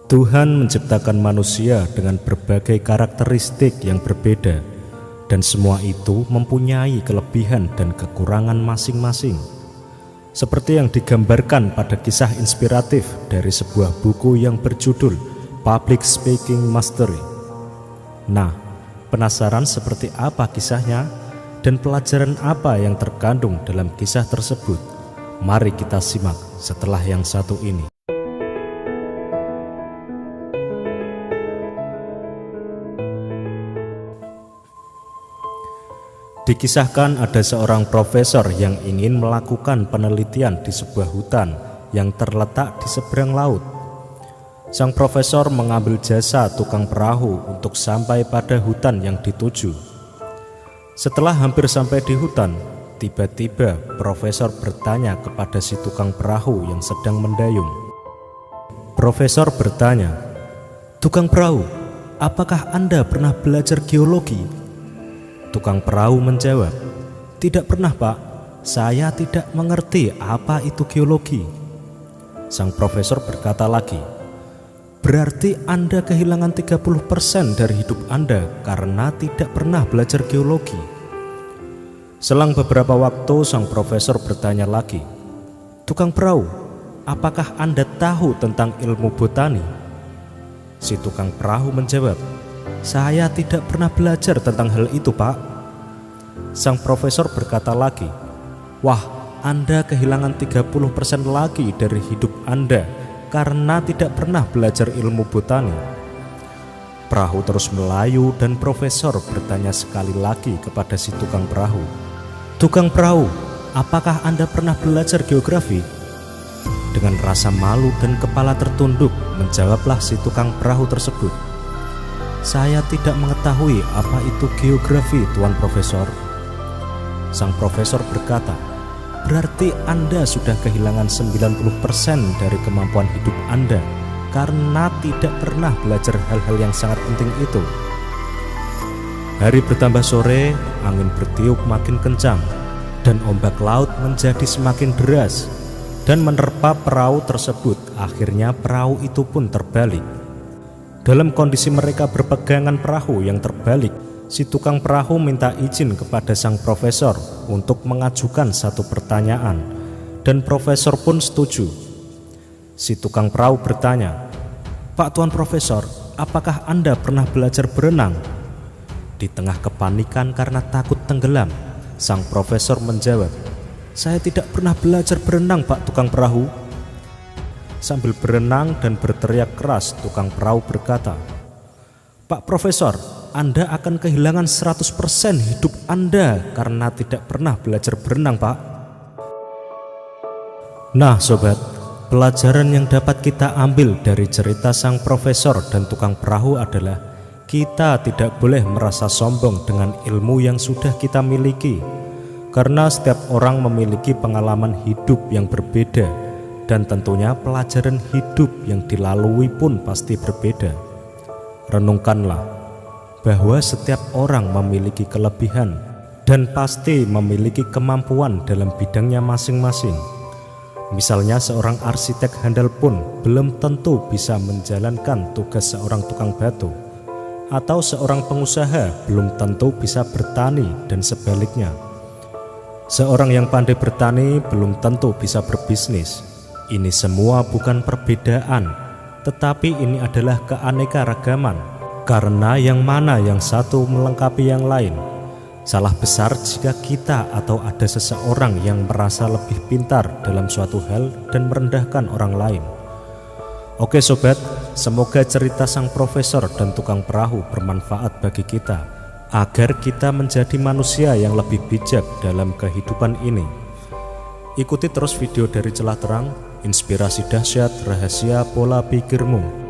Tuhan menciptakan manusia dengan berbagai karakteristik yang berbeda, dan semua itu mempunyai kelebihan dan kekurangan masing-masing. Seperti yang digambarkan pada kisah inspiratif dari sebuah buku yang berjudul Public Speaking Mastery. Nah, penasaran seperti apa kisahnya dan pelajaran apa yang terkandung dalam kisah tersebut? Mari kita simak setelah yang satu ini. Dikisahkan ada seorang profesor yang ingin melakukan penelitian di sebuah hutan yang terletak di seberang laut. Sang profesor mengambil jasa tukang perahu untuk sampai pada hutan yang dituju. Setelah hampir sampai di hutan, tiba-tiba profesor bertanya kepada si tukang perahu yang sedang mendayung. Profesor bertanya, "Tukang perahu, apakah Anda pernah belajar geologi?" Tukang perahu menjawab, "Tidak pernah, Pak. Saya tidak mengerti apa itu geologi." Sang profesor berkata lagi, "Berarti Anda kehilangan 30% dari hidup Anda karena tidak pernah belajar geologi." Selang beberapa waktu, sang profesor bertanya lagi, "Tukang perahu, apakah Anda tahu tentang ilmu botani?" Si tukang perahu menjawab, "Saya tidak pernah belajar tentang hal itu, Pak." Sang profesor berkata lagi, "Wah, Anda kehilangan 30% lagi dari hidup Anda karena tidak pernah belajar ilmu botani." Perahu terus melayu dan profesor bertanya sekali lagi kepada si tukang perahu, "Tukang perahu, apakah Anda pernah belajar geografi?" Dengan rasa malu dan kepala tertunduk, menjawablah si tukang perahu tersebut, "Saya tidak mengetahui apa itu geografi, Tuan Profesor." Sang profesor berkata, "Berarti Anda sudah kehilangan 90% dari kemampuan hidup Anda karena tidak pernah belajar hal-hal yang sangat penting itu." Hari bertambah sore, angin bertiup makin kencang, dan ombak laut menjadi semakin deras dan menerpa perahu tersebut. Akhirnya perahu itu pun terbalik. Dalam kondisi mereka berpegangan perahu yang terbalik, si tukang perahu minta izin kepada sang profesor untuk mengajukan satu pertanyaan, dan profesor pun setuju. Si tukang perahu bertanya, "Pak Tuan Profesor, apakah Anda pernah belajar berenang?" Di tengah kepanikan karena takut tenggelam, sang profesor menjawab, "Saya tidak pernah belajar berenang, Pak Tukang Perahu." Sambil berenang dan berteriak keras, tukang perahu berkata, "Pak Profesor, Anda akan kehilangan 100% hidup Anda karena tidak pernah belajar berenang, Pak." Nah sobat, pelajaran yang dapat kita ambil dari cerita sang profesor dan tukang perahu adalah kita tidak boleh merasa sombong dengan ilmu yang sudah kita miliki, karena setiap orang memiliki pengalaman hidup yang berbeda, dan tentunya pelajaran hidup yang dilalui pun pasti berbeda. Renungkanlah bahwa setiap orang memiliki kelebihan dan pasti memiliki kemampuan dalam bidangnya masing-masing. Misalnya seorang arsitek handal pun belum tentu bisa menjalankan tugas seorang tukang batu, atau seorang pengusaha belum tentu bisa bertani, dan sebaliknya. Seorang yang pandai bertani belum tentu bisa berbisnis. Ini semua bukan perbedaan, tetapi ini adalah keanekaragaman, karena yang mana yang satu melengkapi yang lain. Salah besar jika kita atau ada seseorang yang merasa lebih pintar dalam suatu hal dan merendahkan orang lain. Oke sobat, semoga cerita sang profesor dan tukang perahu bermanfaat bagi kita, agar kita menjadi manusia yang lebih bijak dalam kehidupan ini. Ikuti terus video dari Celah Terang, inspirasi dahsyat rahasia pola pikirmu.